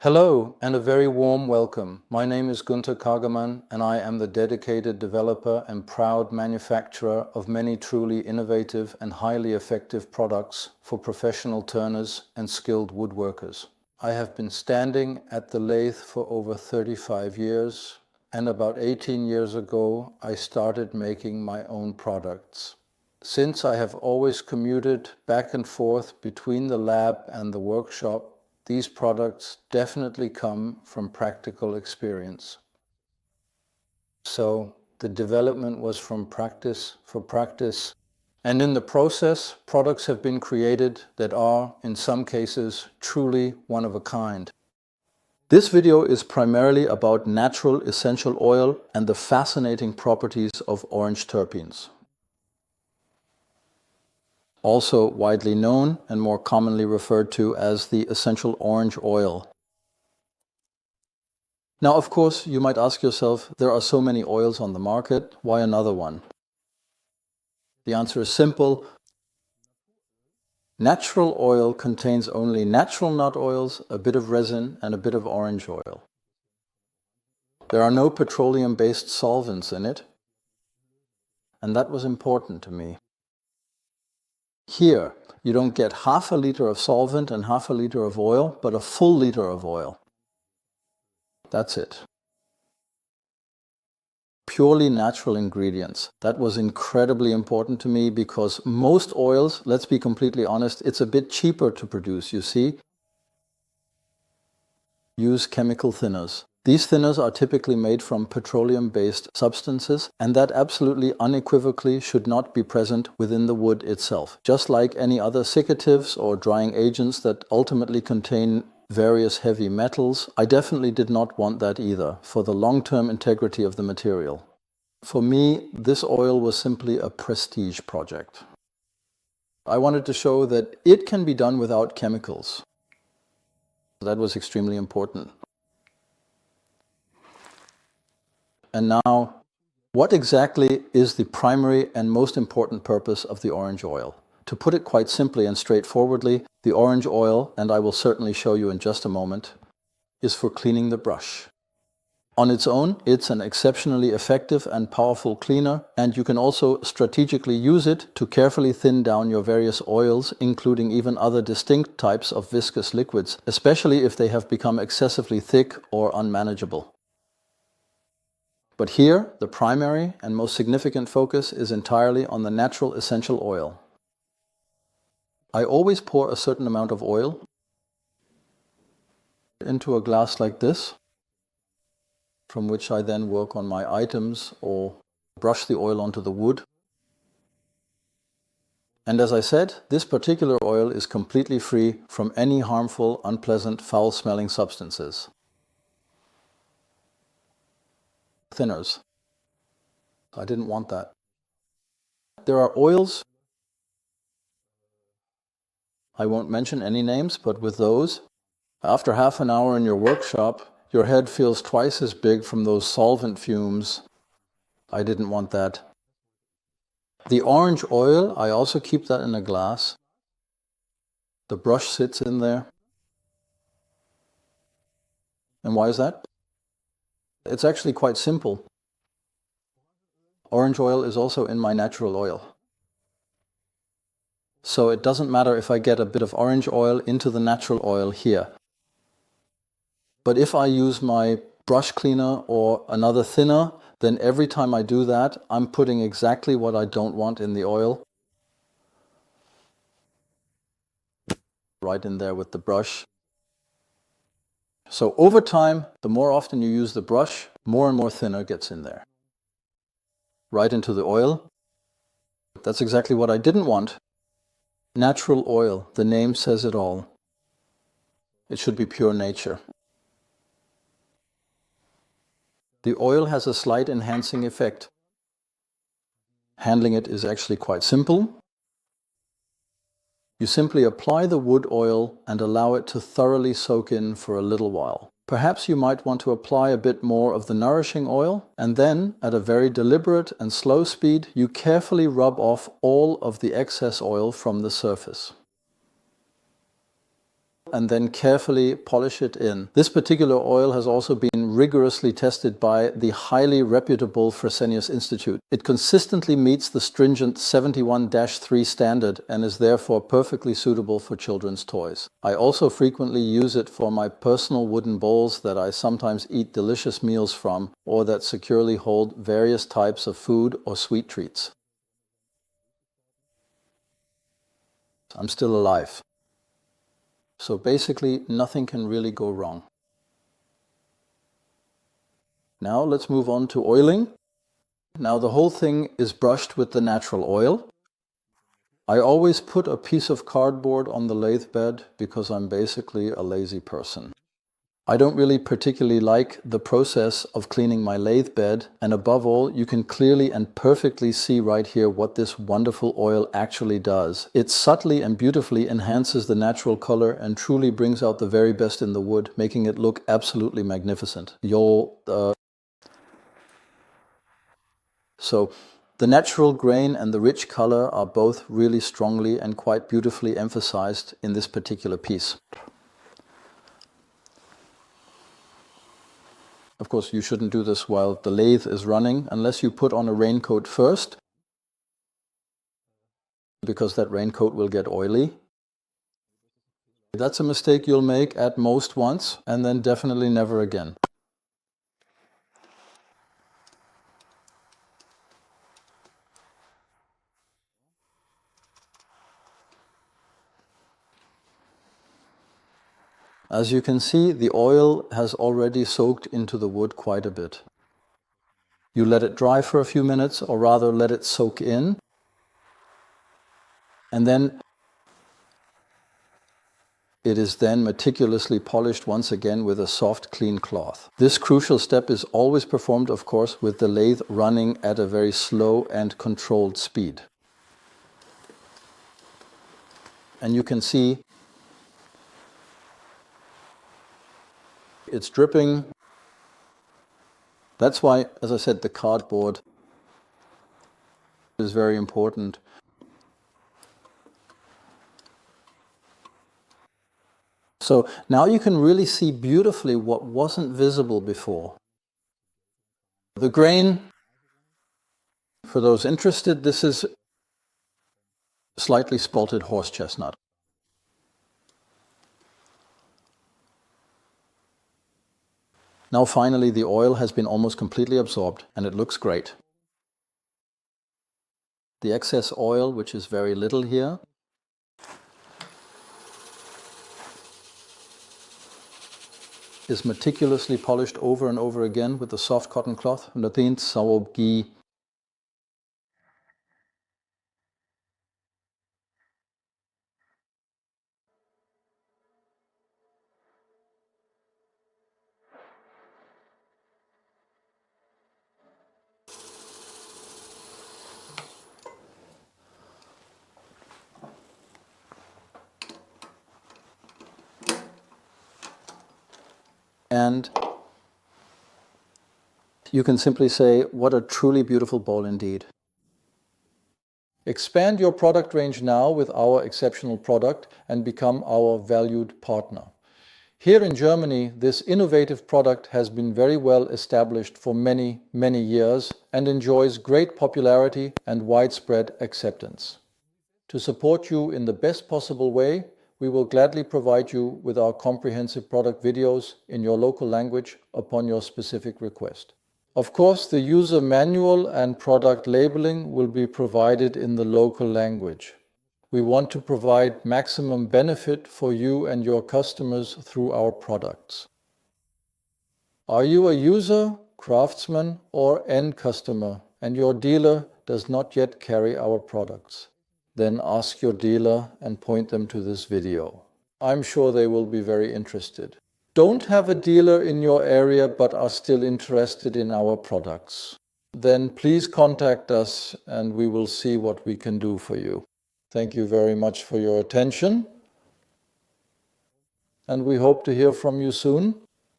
Hello and a very warm welcome. My name is Gunther Kagermann and I am the dedicated developer and proud manufacturer of many truly innovative and highly effective products for professional turners and skilled woodworkers. I have been standing at the lathe for over 35 years and about 18 years ago I started making my own products. Since I have always commuted back and forth between the lab and the workshop, these products definitely come from practical experience. So the development was from practice for practice. And in the process, products have been created that are, in some cases, truly one of a kind. This video is primarily about natural essential oil and the fascinating properties of orange terpenes, also widely known and more commonly referred to as the essential orange oil. Now, of course, you might ask yourself, there are so many oils on the market, why another one? The answer is simple. Natural oil contains only natural nut oils, a bit of resin, and a bit of orange oil. There are no petroleum-based solvents in it, and that was important to me. Here, you don't get half a liter of solvent and half a liter of oil, but a full liter of oil. That's it. Purely natural ingredients. That was incredibly important to me because most oils, let's be completely honest, it's a bit cheaper to produce, you see. Use chemical thinners. These thinners are typically made from petroleum-based substances, and that absolutely unequivocally should not be present within the wood itself. Just like any other secatives or drying agents that ultimately contain various heavy metals, I definitely did not want that either, for the long-term integrity of the material. For me, this oil was simply a prestige project. I wanted to show that it can be done without chemicals. That was extremely important. And now, what exactly is the primary and most important purpose of the orange oil? To put it quite simply and straightforwardly, the orange oil, and I will certainly show you in just a moment, is for cleaning the brush. On its own, it's an exceptionally effective and powerful cleaner, and you can also strategically use it to carefully thin down your various oils, including even other distinct types of viscous liquids, especially if they have become excessively thick or unmanageable. But here, the primary and most significant focus is entirely on the natural essential oil. I always pour a certain amount of oil into a glass like this, from which I then work on my items or brush the oil onto the wood. And as I said, this particular oil is completely free from any harmful, unpleasant, foul-smelling substances. Thinners. I didn't want that. There are oils, I won't mention any names, but with those, after half an hour in your workshop, your head feels twice as big from those solvent fumes. I didn't want that. The orange oil, I also keep that in a glass. The brush sits in there. And why is that? It's actually quite simple. Orange oil is also in my natural oil. So it doesn't matter if I get a bit of orange oil into the natural oil here. But if I use my brush cleaner or another thinner, then every time I do that, I'm putting exactly what I don't want in the oil. Right in there with the brush. So over time, the more often you use the brush, more and more thinner gets in there. Right into the oil. That's exactly what I didn't want. Natural oil, the name says it all. It should be pure nature. The oil has a slight enhancing effect. Handling it is actually quite simple. You simply apply the wood oil and allow it to thoroughly soak in for a little while. Perhaps you might want to apply a bit more of the nourishing oil, and then, at a very deliberate and slow speed, you carefully rub off all of the excess oil from the surface. and then carefully polish it in. This particular oil has also been rigorously tested by the highly reputable Fresenius Institute. It consistently meets the stringent 71-3 standard and is therefore perfectly suitable for children's toys. I also frequently use it for my personal wooden bowls that I sometimes eat delicious meals from, or that securely hold various types of food or sweet treats. I'm still alive. So basically, nothing can really go wrong. Now let's move on to oiling. Now the whole thing is brushed with the natural oil. I always put a piece of cardboard on the lathe bed because I'm basically a lazy person. I don't really particularly like the process of cleaning my lathe bed, and above all, you can clearly and perfectly see right here what this wonderful oil actually does. It subtly and beautifully enhances the natural color and truly brings out the very best in the wood, making it look absolutely magnificent. So the natural grain and the rich color are both really strongly and quite beautifully emphasized in this particular piece. Of course, you shouldn't do this while the lathe is running unless you put on a raincoat first, because that raincoat will get oily. That's a mistake you'll make at most once, and then definitely never again. As you can see, the oil has already soaked into the wood quite a bit. You let it dry for a few minutes, or rather let it soak in, and then it is then meticulously polished once again with a soft, clean cloth. This crucial step is always performed, of course, with the lathe running at a very slow and controlled speed. And you can see it's dripping. That's why, as I said, the cardboard is very important. So now you can really see beautifully what wasn't visible before. The grain, for those interested, this is slightly spalted horse chestnut. Now finally the oil has been almost completely absorbed and it looks great. The excess oil, which is very little here, is meticulously polished over and over again with the soft cotton cloth. And you can simply say, what a truly beautiful bowl indeed. Expand your product range now with our exceptional product and become our valued partner. Here in Germany, this innovative product has been very well established for many, many years and enjoys great popularity and widespread acceptance. To support you in the best possible way, we will gladly provide you with our comprehensive product videos in your local language upon your specific request. Of course, the user manual and product labeling will be provided in the local language. We want to provide maximum benefit for you and your customers through our products. Are you a user, craftsman, or end customer, and your dealer does not yet carry our products? Then ask your dealer and point them to this video. I'm sure they will be very interested. Don't have a dealer in your area but are still interested in our products? Then please contact us and we will see what we can do for you. Thank you very much for your attention, and we hope to hear from you soon.